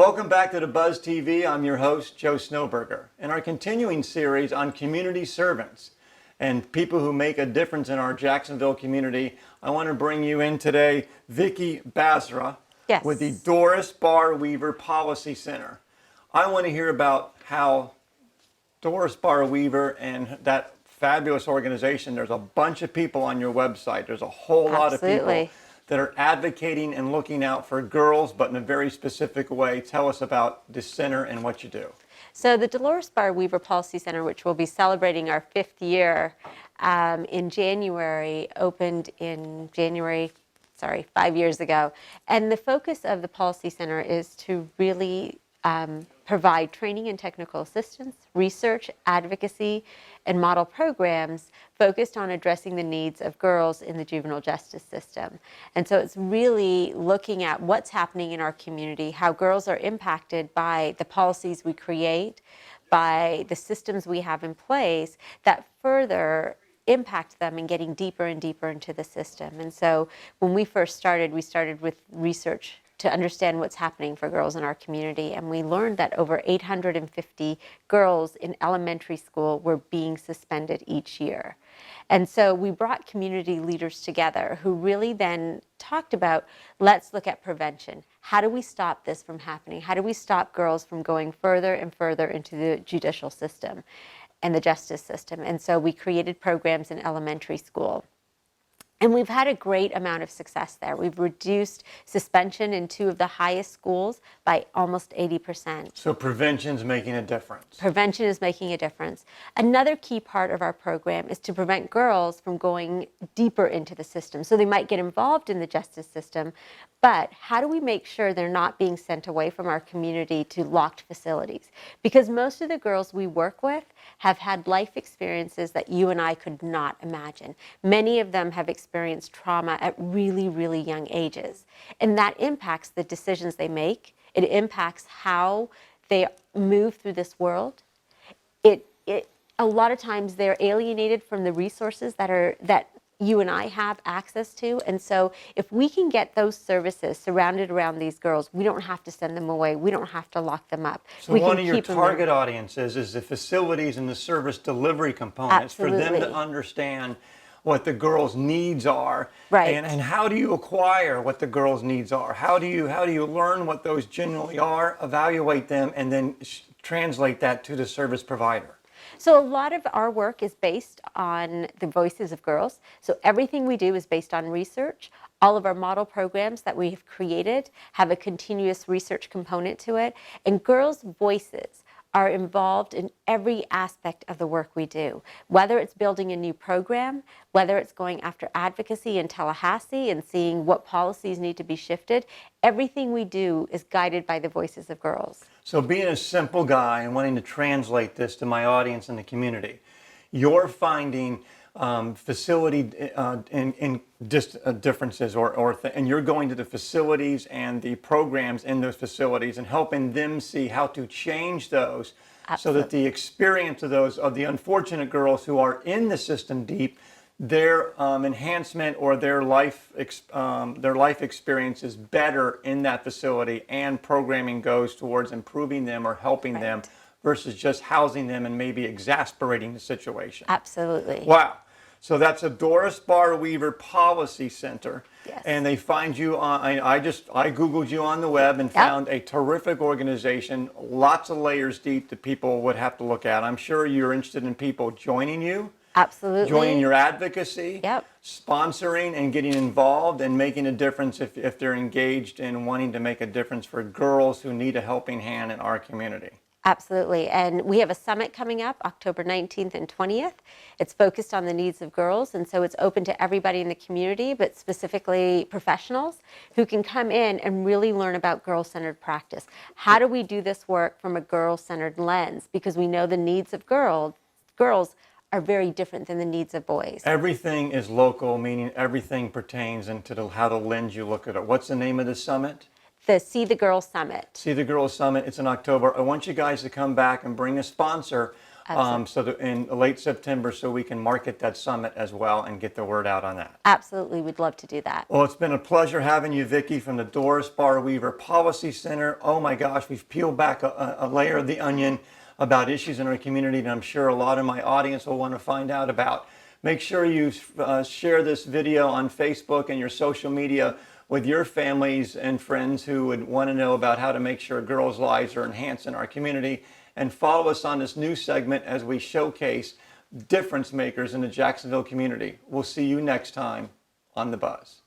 Welcome back to the Buzz TV. I'm your host, Joe Snowberger. In our continuing series on community servants and people who make a difference in our Jacksonville community, I want to bring you in today Vicky Basra with the Delores Barr Weaver Policy Center. I want to hear about how Delores Barr Weaver and that fabulous organization, there's a bunch of people on your website. There's a whole lot of people that are advocating and looking out for girls, but in a very specific way. Tell us about this center and what you do. So the Delores Barr Weaver Policy Center, which will be celebrating our 5th year in January, opened in January, 5 years ago. And the focus of the Policy Center is to really provide training and technical assistance, research, advocacy, and model programs focused on addressing the needs of girls in the juvenile justice system. And so it's really looking at what's happening in our community, how girls are impacted by the policies we create, by the systems we have in place that further impact them in getting deeper and deeper into the system. And so when we first started, we started with research to understand what's happening for girls in our community. And we learned that over 850 girls in elementary school were being suspended each year. And so we brought community leaders together who really then talked about, let's look at prevention. How do we stop this from happening? How do we stop girls from going further and further into the judicial system and the justice system? And so we created programs in elementary school. And we've had a great amount of success there. We've reduced suspension in 2 of the highest schools by almost 80%. So prevention's making a difference. Prevention is making a difference. Another key part of our program is to prevent girls from going deeper into the system. So they might get involved in the justice system, but how do we make sure they're not being sent away from our community to locked facilities? Because most of the girls we work with have had life experiences that you and I could not imagine. Many of them have experienced trauma at really, really young ages. And that impacts the decisions they make. It impacts how they move through this world. A lot of times they're alienated from the resources that you and I have access to. And so if we can get those services surrounded around these girls, we don't have to send them away. We don't have to lock them up. So one of your target audiences is the facilities and the service delivery components. Absolutely. For them to understand what the girls' needs are. Right. And how do you acquire what the girls' needs are? How do you learn what those generally are, evaluate them, and then translate that to the service provider? So a lot of our work is based on the voices of girls. So everything we do is based on research. All of our model programs that we've created have a continuous research component to it. And girls' voices are involved in every aspect of the work we do, whether it's building a new program, whether it's going after advocacy in Tallahassee and seeing what policies need to be shifted. Everything we do is guided by the voices of girls. So being a simple guy and wanting to translate this to my audience in the community, you're finding facility differences, and you're going to the facilities and the programs in those facilities and helping them see how to change those. Absolutely. So that the experience of the unfortunate girls who are in the system deep, their enhancement or their life experience is better in that facility, and programming goes towards improving them or helping them versus just housing them and maybe exasperating the situation. Absolutely. Wow. So that's a Delores Barr Weaver Policy Center. Yes. And they find you on, I Googled you on the web and found a terrific organization, lots of layers deep that people would have to look at. I'm sure you're interested in people joining you. Absolutely. Joining your advocacy, Yep. Sponsoring and getting involved and making a difference if they're engaged in wanting to make a difference for girls who need a helping hand in our community. Absolutely. And we have a summit coming up October 19th and 20th. It's focused on the needs of girls. And so it's open to everybody in the community, but specifically professionals who can come in and really learn about girl-centered practice. How do we do this work from a girl-centered lens? Because we know the needs of girls are very different than the needs of boys. Everything is local, meaning everything pertains into how the lens you look at it. What's the name of the summit? The See the Girls Summit. See the Girls Summit. It's in October. I want you guys to come back and bring a sponsor Absolutely. so that in late September, so we can market that summit as well and get the word out on that. Absolutely, we'd love to do that. Well, it's been a pleasure having you, Vicky, from the Delores Barr Weaver Policy Center. Oh my gosh, we've peeled back a layer of the onion about issues in our community that I'm sure a lot of my audience will want to find out about. Make sure you share this video on Facebook and your social media with your families and friends who would want to know about how to make sure girls' lives are enhanced in our community. And follow us on this new segment as we showcase difference makers in the Jacksonville community. We'll see you next time on The Buzz.